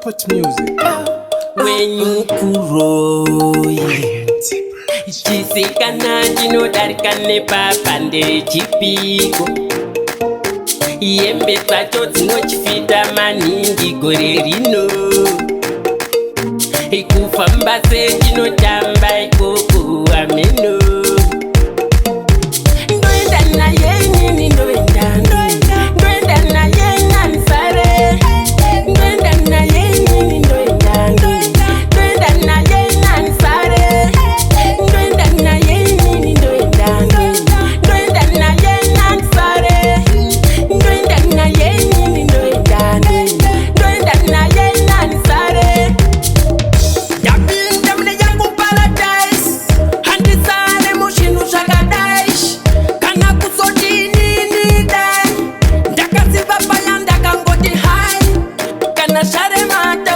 Put music. When kuroi chisikana chinodarika nepapande chipiko yembe dzacho dzinochifita maningi gore rino ikufamba sechinotamba ikoko ameno ndoenda naye nini ndoenda naye nansare ndoenda naye nini ndoenda naye nansare ndoenda naye nini ndoenda naye nansare ndoenda naye nini ndoenda naye nansare yapinda mune yangu paradise handisare mushinu zvakadaish kana kuzodinini dai ndakaziva paya ndakangoti hai kana zvare mata